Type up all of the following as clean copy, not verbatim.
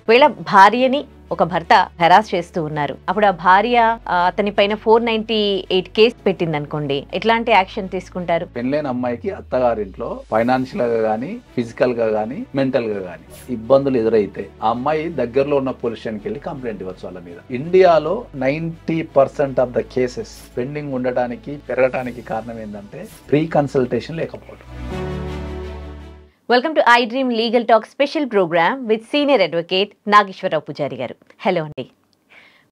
వీళ్ళ భార్యని ఒక భర్త హెరాస్ చేస్తూ ఉన్నారు. అప్పుడు ఆ భార్య అతని పైన 498 కేసు పెట్టింది అనుకోండి, ఎట్లాంటి యాక్షన్ తీసుకుంటారు? పెళ్ళైన అమ్మాయికి అత్తగారింట్లో ఫైనాన్షియల్ గా గానీ, ఫిజికల్ గా గానీ, మెంటల్ గా గానీ ఇబ్బందులు ఎదురైతే ఆ అమ్మాయి దగ్గరలో ఉన్న పోలీస్ స్టేషన్కి వెళ్ళి కంప్లైంట్ ఇవ్వచ్చు వాళ్ళ మీద. ఇండియాలో 90% ఆఫ్ ద కేసెస్ పెండింగ్ ఉండటానికి పెరగడానికి కారణం ఏంటంటే ప్రీ కన్సల్టేషన్ లేకపోవడం. Welcome to iDream legal talk special programme with senior advocate Nageswara Rao Pujari గారు. హలో అండి.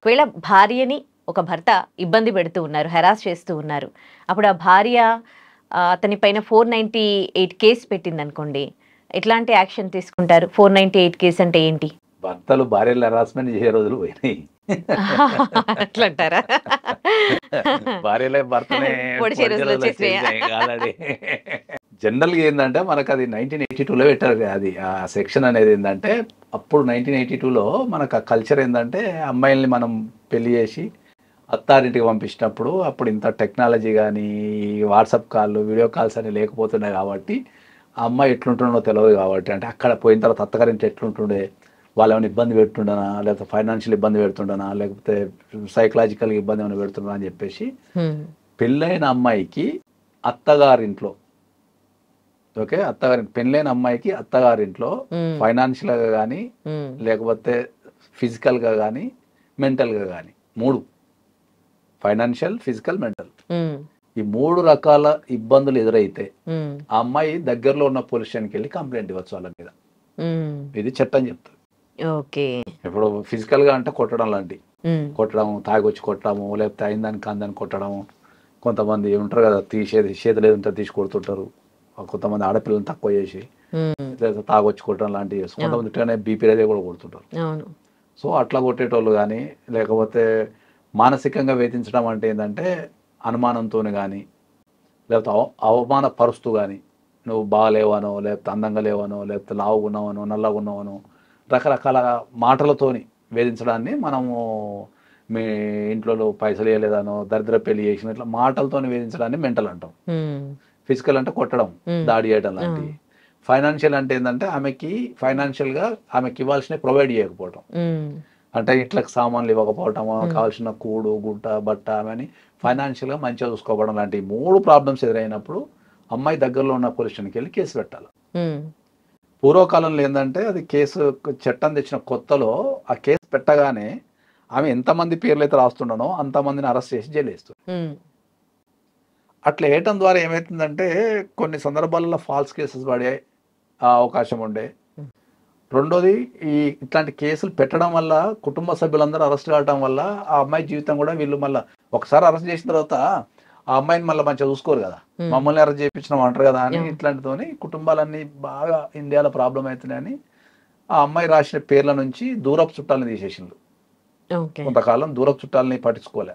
వీళ్ళ భార్యని ఒక భర్త ఇబ్బంది పెడుతూ ఉన్నారు, హెరాస్ చేస్తూ ఉన్నారు. అప్పుడు ఆ భార్య అతని పైన 498 కేసు పెట్టింది అనుకోండి, ఎట్లాంటి యాక్షన్ తీసుకుంటారు? 498 కేసు అంటే ఏంటి? భర్తలు భార్యలు హెరాస్మెంట్ చేసే రోజులు పోయినాయి. అట్లంటారా? భార్యలే భర్తనే కాదండి. జనరల్ గా ఏంటంటే మనకు అది 1982లో పెట్టారు. అది ఆ సెక్షన్ అనేది ఏంటంటే అప్పుడు 1982లో మనకు ఆ కల్చర్ ఏంటంటే అమ్మాయిల్ని మనం పెళ్లి చేసి అత్తారింటికి పంపించినప్పుడు అప్పుడు ఇంత టెక్నాలజీ కానీ వాట్సాప్ కాల్ వీడియో కాల్స్ అని లేకపోతున్నాయి కాబట్టి ఆ అమ్మాయి ఎట్లుంటుండో తెలియదు కాబట్టి, అంటే అక్కడ పోయిన తర్వాత అత్తగారింటి ఎట్లుంటుండే, వాళ్ళు ఏమైనా ఇబ్బంది పెడుతుండనా, లేకపోతే ఫైనాన్షియల్ ఇబ్బంది పెడుతుండనా, లేకపోతే సైకలాజికల్ ఇబ్బంది ఏమైనా పెడుతుండనా అని చెప్పేసి పెళ్ళైన అమ్మాయికి అత్తగారింట్లో పెళ్ళైన అమ్మాయికి అత్తగారింట్లో ఫైనాన్షియల్ గా కానీ, లేకపోతే ఫిజికల్ గా కానీ, మెంటల్ గా కానీ, మూడు ఫైనాన్షియల్, ఫిజికల్, మెంటల్, ఈ మూడు రకాల ఇబ్బందులు ఎదురైతే ఆ అమ్మాయి దగ్గరలో ఉన్న పోలీస్ స్టేషన్కి వెళ్ళి కంప్లైంట్ ఇవ్వచ్చు వాళ్ళ మీద. ఇది చట్టం చెప్తుంది. ఇప్పుడు ఫిజికల్ గా అంటే కొట్టడం లాంటి కొట్టడం, తాగొచ్చి కొట్టడము, లేకపోతే అయిందానికి అందని కొట్టడము. కొంతమంది ఉంటారు కదా, చేతులు ఏది ఉంటే తీసి కొడుతుంటారు. కొంతమంది ఆడపిల్లలను తక్కువ చేసి లేదా తాగొచ్చి కొట్టడం లాంటివి చేసి, కొంతమంది బీపీ రేదే కూడా కొడుతుంటారు. సో అట్లా కొట్టేటోళ్ళు కానీ, లేకపోతే మానసికంగా వేధించడం అంటే ఏంటంటే అనుమానంతో కానీ, లేకపోతే అవమానపరుస్తూ కానీ, నువ్వు బాగాలేవనో, లేకపోతే అందంగా లేవనో, లేకపోతే లావుగా ఉన్నావనో, నల్లగా ఉన్నావనో, రకరకాల మాటలతోని వేధించడాన్ని మనము మీ ఇంట్లో పైసలు వేయలేదనో, దరిద్ర పెళ్లి చేసిన ఇట్లా మాటలతో వేధించడాన్ని మెంటల్ అంటాం. ఫిజికల్ అంటే కొట్టడం, దాడి చేయడం లాంటివి. ఫైనాన్షియల్ అంటే ఏంటంటే ఆమెకి ఫైనాన్షియల్ గా ఆమెకి ఇవ్వాల్సిన ప్రొవైడ్ చేయకపోవటం, అంటే ఇట్లా సామాన్లు ఇవ్వకపోవటం, కావాల్సిన కూడు గుట్ట బట్ట ఆమెని ఫైనాన్షియల్ గా మంచిగా చూసుకోవడం లాంటి మూడు ప్రాబ్లమ్స్ ఎదురైనప్పుడు అమ్మాయి దగ్గరలో ఉన్న పోలీస్ స్టేషన్కి వెళ్ళి కేసు పెట్టాలి. పూర్వకాలంలో ఏంటంటే అది కేసు చట్టం తెచ్చిన కొత్తలో ఆ కేసు పెట్టగానే ఆమె ఎంతమంది పేర్లు అయితే రాస్తుండనో అంతమందిని అరెస్ట్ చేసి జైలు వేస్తుంది. అట్లా వేయటం ద్వారా ఏమవుతుందంటే కొన్ని సందర్భాలలో ఫాల్స్ కేసెస్ పడే అవకాశం ఉండే. రెండోది, ఇట్లాంటి కేసులు పెట్టడం వల్ల కుటుంబ సభ్యులందరూ అరెస్ట్ కావడం వల్ల ఆ అమ్మాయి జీవితం కూడా వీళ్ళు మళ్ళీ ఒకసారి అరెస్ట్ చేసిన తర్వాత ఆ అమ్మాయిని మళ్ళీ మంచిగా చూసుకోరు కదా, మమ్మల్ని అరెస్ట్ చేయించినాం అంటారు కదా అని ఇట్లాంటితోని కుటుంబాలన్నీ బాగా ఇండియాలో ప్రాబ్లం అవుతున్నాయని ఆ అమ్మాయి రాసిన పేర్ల నుంచి దూరపు చుట్టాలని తీసేసిండ్రు. కొంతకాలం దూరపు చుట్టాలని పట్టించుకోలే.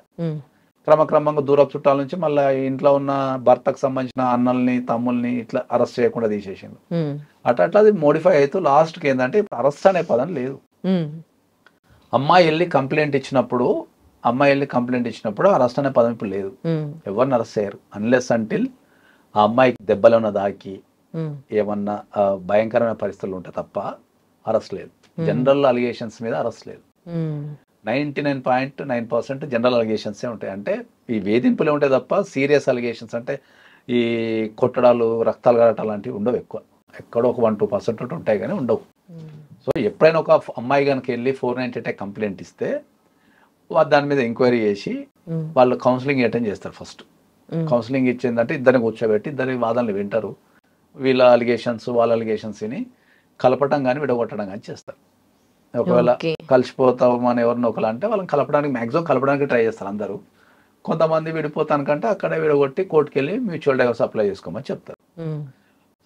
క్రమక్రమంగా దూరపు చుట్టాల నుంచి మళ్ళీ ఇంట్లో ఉన్న భర్తకు సంబంధించిన అన్నల్ని తమ్ముల్ని ఇట్లా అరెస్ట్ చేయకుండా తీసేసిండు. అట్లా అది మోడిఫై అవుతూ లాస్ట్కి ఏంటంటే అరెస్ట్ అనే పదం లేదు. అమ్మాయి వెళ్ళి కంప్లైంట్ ఇచ్చినప్పుడు అరెస్ట్ అనే పదం ఇప్పుడు లేదు. ఎవరిని అరెస్ట్ చేయరు అన్లెస్ అంటిల్ ఆ అమ్మాయికి దెబ్బలు దాకి ఏమన్నా భయంకరమైన పరిస్థితులు ఉంటే తప్ప అరెస్ట్ లేదు. జనరల్ అలిగేషన్స్ మీద అరెస్ట్ లేదు. 99.9% జనరల్ అలిగేషన్స్ ఉంటాయి. అంటే ఈ వేధింపులే ఉంటాయి తప్ప సీరియస్ అలిగేషన్స్ అంటే ఈ కొట్టడాలు, రక్తాలు కారటాలు లాంటివి ఉండవు. ఎక్కడో ఒక 1-2% ఉంటాయి కానీ ఉండవు. సో ఎప్పుడైనా ఒక అమ్మాయి కనుక వెళ్ళి 498 కంప్లైంట్ ఇస్తే దాని మీద ఎంక్వైరీ చేసి వాళ్ళు కౌన్సిలింగ్ అటెండ్ చేస్తారు. ఫస్ట్ కౌన్సిలింగ్ ఇచ్చిందంటే ఇద్దరిని కూర్చోబెట్టి ఇద్దరి వాదనలు వింటారు. వీళ్ళ అలిగేషన్స్ వాళ్ళ అలిగేషన్స్ని కలపటం కానీ విడగొట్టడం కానీ చేస్తారు. ఒకవేళ కలిసిపోతామని ఎవరిని ఒకలా అంటే వాళ్ళని మ్యాక్సిమం కలపడానికి ట్రై చేస్తారు అందరూ. కొంతమంది విడిపోతానికంటే అక్కడే విడగొట్టి కోర్టుకు వెళ్ళి మ్యూచువల్ డైవర్స్ అప్లై చేసుకోమని చెప్తారు.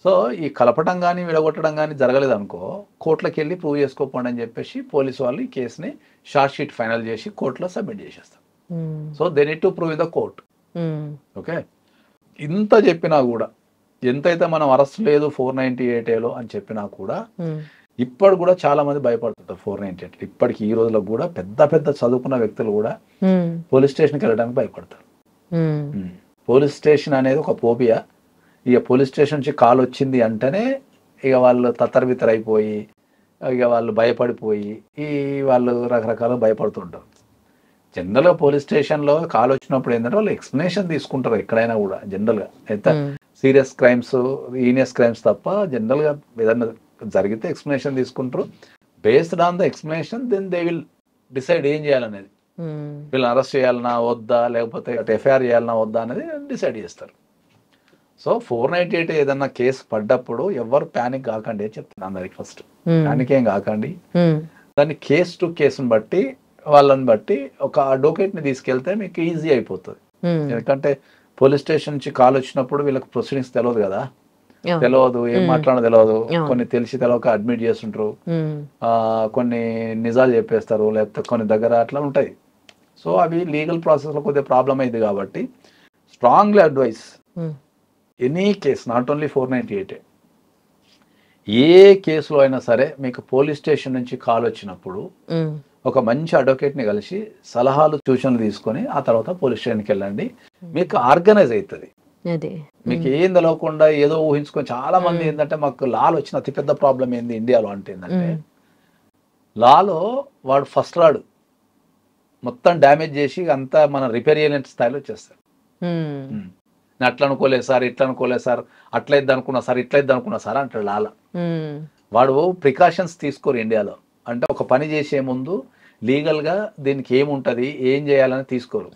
సో ఈ కలపటం కానీ విడగొట్టడం కానీ జరగలేదు అనుకో, కోర్టులకు వెళ్ళి ప్రూవ్ చేసుకోపోండి అని చెప్పేసి పోలీసు వాళ్ళు ఈ కేసుని షార్ట్ షీట్ ఫైనల్ చేసి కోర్టులో సబ్మిట్ చేసేస్తారు. So they need to prove the court. Okay, ఇంత చెప్పినా కూడా, ఎంతైతే మనం అరెస్ట్ లేదు 498 అని చెప్పినా కూడా ఇప్పుడు కూడా చాలా మంది భయపడుతుంటారు 498. ఇప్పటికి ఈ రోజులకు కూడా పెద్ద పెద్ద చదువుకున్న వ్యక్తులు కూడా పోలీస్ స్టేషన్కి వెళ్ళడానికి భయపడతారు. పోలీస్ స్టేషన్ అనేది ఒక ఫోబియా. ఇక పోలీస్ స్టేషన్ నుంచి కాల్ వచ్చింది అంటేనే ఇక వాళ్ళు తత్తరబిత్తర అయిపోయి ఇక వాళ్ళు భయపడిపోయి వాళ్ళు రకరకాల భయపడుతుంటారు. జనరల్గా పోలీస్ స్టేషన్లో కాల్ వచ్చినప్పుడు ఏంటంటే వాళ్ళు ఎక్స్ప్లెనేషన్ తీసుకుంటారు ఎక్కడైనా కూడా. జనరల్గా ఎంత సీరియస్ క్రైమ్స్, ఈనియస్ క్రైమ్స్ తప్ప జనరల్గా ఏదన్నా జరిగితే ఎక్స్ప్లెనేషన్ తీసుకుంటారు. Based on the explanation then they will decide ఏం చేయాలనేది. వీళ్ళని అరెస్ట్ చేయాలన్నా వద్దా, లేకపోతే ఎఫ్ఐఆర్ చేయాలన్నా వద్దా అనేది డిసైడ్ చేస్తారు. సో 498 ఏదన్నా కేసు పడ్డప్పుడు ఎవరు ప్యానిక్ కాకండి అని చెప్తాను అందరికి. ఫస్ట్ ప్యానిక్ ఏం కాకండి, దాన్ని కేసు టు కేసుని బట్టి వాళ్ళని బట్టి ఒక అడ్వకేట్ని తీసుకెళ్తే మీకు ఈజీ అయిపోతుంది. ఎందుకంటే పోలీస్ స్టేషన్ నుంచి కాల్ వచ్చినప్పుడు వీళ్ళకి ప్రొసీడింగ్స్ తెలియదు కదా, తెలియదు ఏం మాట్లాడో తెలియదు, కొన్ని తెలిసి తెలియక అడ్మిట్ చేస్తుంటారు, కొన్ని నిజాలు చెప్పేస్తారు, లేకపోతే కొన్ని దగ్గర అట్లా ఉంటాయి. సో అవి లీగల్ ప్రాసెస్లో కొద్దిగా ప్రాబ్లం అయింది కాబట్టి strongly advice any case, not only 498, ఏ కేసులో అయినా సరే మీకు పోలీస్ స్టేషన్ నుంచి కాల్ వచ్చినప్పుడు ఒక మంచి అడ్వకేట్ని కలిసి సలహాలు సూచనలు తీసుకొని ఆ తర్వాత పోలీస్ స్టేషన్కి వెళ్ళండి. మీకు ఆర్గనైజ్ అవుతుంది. మీకు ఏం తెలియకుండా ఏదో ఊహించుకొని చాలా మంది ఏంటంటే మాకు లాలో వచ్చిన అతిపెద్ద ప్రాబ్లం ఏంది ఇండియాలో అంటే ఏంటంటే లాలో వాడు ఫస్ట్ రాడు, మొత్తం డ్యామేజ్ చేసి అంతా మన రిపేర్ చేయలేని స్థాయిలో వచ్చేస్తారు. నేను అట్లా అనుకోలేదు సార్, ఇట్లా అనుకోలేదు సార్, అట్లయిద్ది అనుకున్నా సార్, ఇట్లయిద్ది అనుకున్నా సార్ అంటాడు లాల. వాడు ప్రికాషన్స్ తీసుకోరు ఇండియాలో. అంటే ఒక పని చేసే ముందు లీగల్గా దీనికి ఏముంటుంది, ఏం చేయాలని తీసుకోరు.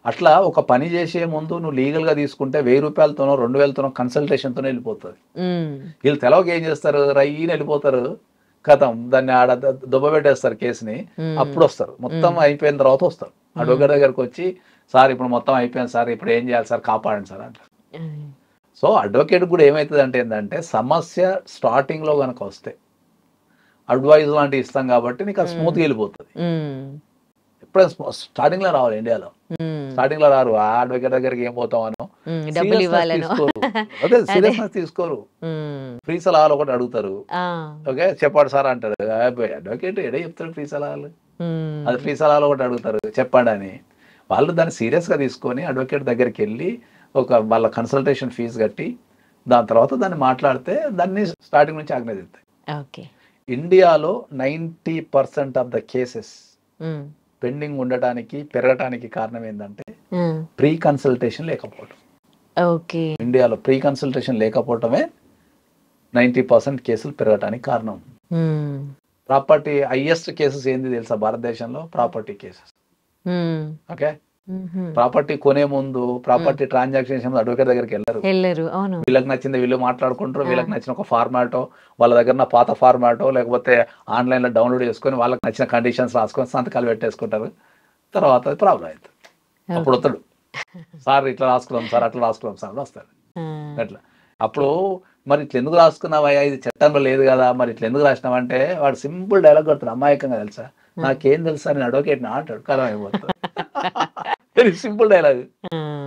అట్లా ఒక పని చేసే ముందు నువ్వు లీగల్గా తీసుకుంటే 1000 రూపాయలతోనో 2000తోనో కన్సల్టేషన్తోనే వెళ్ళిపోతుంది. వీళ్ళు తెలవక ఏం చేస్తారు, రయ్యని వెళ్ళిపోతారు, కథం దాన్ని ఆడ దుబ్బబెట్టేస్తారు కేసుని. అప్పుడు వస్తారు, మొత్తం అయిపోయిన తర్వాత వస్తారు అడ్వకేట్ దగ్గరకు వచ్చి, సార్ ఇప్పుడు మొత్తం అయిపోయింది సార్, ఇప్పుడు ఏం చేయాలి సార్, కాపాడండి సార్ అంటారు. సో అడ్వకేట్ కూడా ఏమవుతుంది అంటే ఏంటంటే సమస్య స్టార్టింగ్లో కనుక వస్తే అడ్వైజ్ లాంటివి ఇస్తాం కాబట్టి నీకు అది స్మూత్గా వెళ్ళిపోతుంది. ఎప్పుడైనా స్టార్టింగ్లో రావాలి ఇండియాలో, స్టార్టింగ్లో రారు. ఆ అడ్వకేట్ దగ్గరికి ఏం పోతామనో తీసుకోరు, అదే సీరియస్నెస్ తీసుకోరు. ఫ్రీ సలహాలు ఒకటి అడుగుతారు, ఓకే చెప్పండి సార్ అంటారు. అడ్వకేట్ ఎడే చెప్తాడు ఫ్రీ సలహాలు, అది ఫ్రీ సలహాలు ఒకటి అడుగుతారు చెప్పండి అని. వాళ్ళు దాన్ని సీరియస్గా తీసుకొని అడ్వకేట్ దగ్గరికి వెళ్ళి వాళ్ళ కన్సల్టేషన్ ఫీజు కట్టి దాని తర్వాత దాన్ని మాట్లాడితే దాన్ని స్టార్టింగ్ నుంచి ఆర్గనైజ్ అవుతాయి. ఇండియాలో 90% ఆఫ్ ద కేసెస్ పెండింగ్ ఉండటానికి పెరగటానికి కారణం ఏంటంటే ప్రీ కన్సల్టేషన్ లేకపోవడం. ఇండియాలో ప్రీ కన్సల్టేషన్ లేకపోవటమే 90% కేసులు పెరగటానికి కారణం. ప్రాపర్టీ హైయెస్ట్ కేసెస్ ఏంది తెలుసా భారతదేశంలో? Property cases. ఓకే, ప్రాపర్టీ కొనే ముందు ప్రాపర్టీ ట్రాన్సాక్షన్ అడ్వకేట్ దగ్గరికి వెళ్ళరు. వీళ్ళకి నచ్చింది వీళ్ళు మాట్లాడుకుంటారు, వీళ్ళకి నచ్చిన ఒక ఫార్మాటో, వాళ్ళ దగ్గర పాత ఫార్మాటో లేకపోతే ఆన్లైన్లో డౌన్లోడ్ చేసుకొని వాళ్ళకి నచ్చిన కండిషన్స్ రాసుకొని సంతకాలు పెట్టేసుకుంటారు. తర్వాత అది ప్రాబ్లం అవుతుంది. అప్పుడు వస్తాడు, సార్ ఇట్లా రాసుకున్నాం సార్, అట్లా రాసుకున్నాం సార్ వస్తాడు. అట్లా అప్పుడు మరి ఇట్లా ఎందుకు రాసుకున్నావా, ఇది చట్టంలో లేదు కదా, మరి ఇట్లా ఎందుకు రాసినావంటే వాడు సింపుల్ డైలాగ్ కొడతాడు అమాయకంగా, తెలుసా నాకేం తెలుసా నేను అడ్వకేట్ నా అంటాడు. కాలం అయిపోతుంది. సింపుల్ డైలాగ్,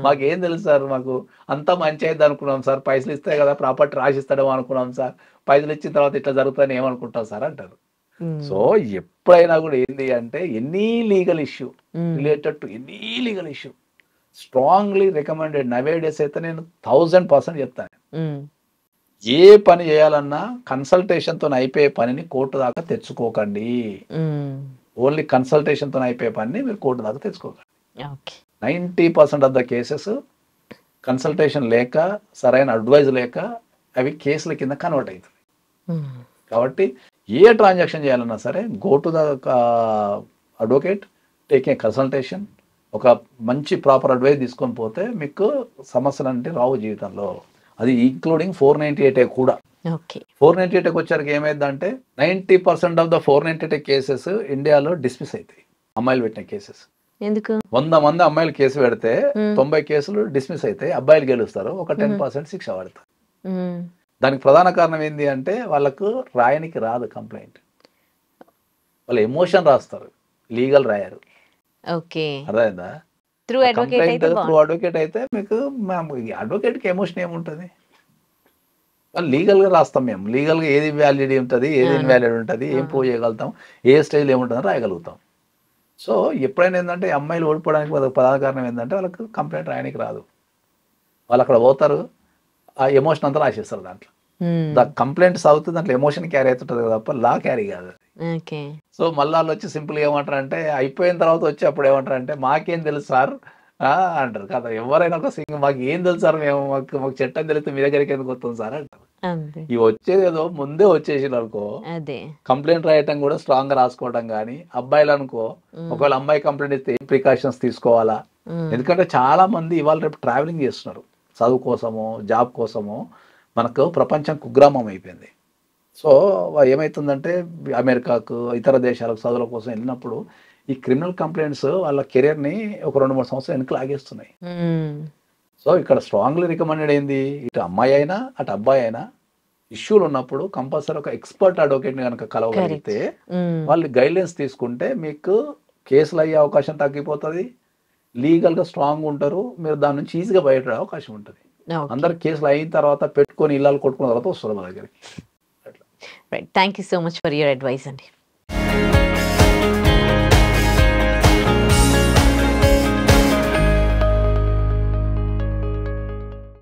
మాకేం తెలుసు సార్, మాకు అంతా మంచి అయితే అనుకున్నాం సార్, పైసలు ఇస్తే కదా ప్రాపర్టీ రాసిస్తాడేమో అనుకున్నాం సార్, పైసలు ఇచ్చిన తర్వాత ఇట్లా జరుగుతుందని ఏమనుకుంటాం సార్ అంటారు. సో ఎప్పుడైనా కూడా ఏంది అంటే any legal issue related to any legal issue strongly recommended. Nowadays అయితే నేను 1000% చెప్తాను, ఏ పని చేయాలన్నా కన్సల్టేషన్తో అయిపోయే పనిని కోర్టు దాకా తెచ్చుకోకండి. ఓన్లీ కన్సల్టేషన్తో అయిపోయే పనిని మీరు కోర్టు దాకా తెచ్చుకోకండి. 90% ఆఫ్ ద కేసెస్ కన్సల్టేషన్ లేక సరైన అడ్వైజ్ లేక అవి కేసుల కింద కన్వర్ట్ అవుతుంది. కాబట్టి ఏ ట్రాన్సాక్షన్ చేయాలన్నా సరే go to the advocate, take a consultation, ఒక మంచి ప్రాపర్ అడ్వైజ్ తీసుకొని పోతే మీకు సమస్యలు అంటే రావు జీవితంలో. అది ఇంక్లూడింగ్ 498 కూడా. 498 వచ్చరికి ఏమైందంటే 90% ఆఫ్ ద 498 కేసెస్ ఇండియాలో డిస్మిస్ అవుతాయి. అమ్మాయిలు పెట్టిన కేసెస్. ఎందుకు? 100 మంది అమ్మాయిలు కేసు పెడితే 90 కేసులు డిస్మిస్ అవుతాయి, అబ్బాయిలు గెలుస్తారు, ఒక 10% శిక్ష పడతారు. దానికి ప్రధాన కారణం ఏంటి అంటే వాళ్ళకు రాయనికి రాదు కంప్లైంట్, వాళ్ళు ఎమోషన్ రాస్తారు, లీగల్ రాయరు. అర్థమైందా? త్రూ అడ్వకేట్ అయితే మీకు అడ్వకేట్కి ఎమోషన్ ఏముంటుంది, వాళ్ళు లీగల్గా రాస్తాం. మేము లీగల్గా ఏది వ్యాలిడ్ ఉంటుంది, ఏది ఇన్వాలిడ్ ఉంటుంది, ఏం ప్రూవ్ చేయగలుగుతాం, ఏ స్టేజ్లో ఏముంటుందో రాయగలుగుతాం. సో ఎప్పుడైనా ఏంటంటే అమ్మాయిలు ఓడిపోవడానికి ప్రధాన కారణం ఏంటంటే వాళ్ళకి కంప్లైంట్ రాయడానికి రాదు. వాళ్ళు అక్కడ పోతారు, ఆ ఎమోషన్ అంతా రాసేస్తారు దాంట్లో. ద కంప్లైంట్స్ అవుతుంది దాంట్లో ఎమోషన్ క్యారీ అవుతుంటది తప్ప లా క్యారీ కాదు. ఓకే. సో మళ్ళీ వాళ్ళు వచ్చి సింపుల్గా ఏమంటారంటే అయిపోయిన తర్వాత వచ్చి అప్పుడు ఏమంటారంటే మాకేం తెలుసు సార్ అంటారు కదా. ఎవరైనా ఒక మాకు ఏం తెలుసు సార్, మాకు చట్టం తెలిస్తే మీ దగ్గరికి ఎందుకు వస్తుంది సార్ అంటారు. అంతే. ఇవి వచ్చేది ఏదో ముందే వచ్చేసి అనుకో, అదే. కంప్లైంట్ రాయటం కూడా స్ట్రాంగ్ గా రాసుకోవడం కానీ, అబ్బాయిలు అనుకో ఒకవేళ అమ్మాయి కంప్లైంట్ ఇస్తే ఏం ప్రికాషన్స్ తీసుకోవాలా, ఎందుకంటే చాలా మంది ఇవాళ రేపు ట్రావెలింగ్ చేస్తున్నారు చదువు కోసమో జాబ్ కోసమో. మనకు ప్రపంచం కుగ్రామం అయిపోయింది. సో ఏమవుతుందంటే అమెరికాకు ఇతర దేశాలకు చదువుల కోసం వెళ్ళినప్పుడు ఈ క్రిమినల్ కంప్లైంట్స్ వాళ్ళ కెరీర్ని ఒక 2-3 సంవత్సరాలు వెనక్కి లాగేస్తున్నాయి. సో ఇక్కడ స్ట్రాంగ్లీ రికమెండెడ్ ఏంది, ఇటు అమ్మాయి అయినా అటు అబ్బాయి అయినా ఇష్యూలు ఉన్నప్పుడు కంపల్సరీ ఒక ఎక్స్పర్ట్ అడ్వకేట్ని కనుక కలవగలిగితే వాళ్ళు గైడ్లైన్స్ తీసుకుంటే మీకు కేసులు అయ్యే అవకాశం తగ్గిపోతుంది, లీగల్గా స్ట్రాంగ్ ఉంటారు, మీరు దాని నుంచి ఈజీగా బయట అవకాశం ఉంటుంది. అందరు కేసులు అయిన తర్వాత పెట్టుకొని ఇళ్ళలు కొట్టుకున్న తర్వాత వస్తారు మా దగ్గరికి. Right. Thank you so much for your advice అండి.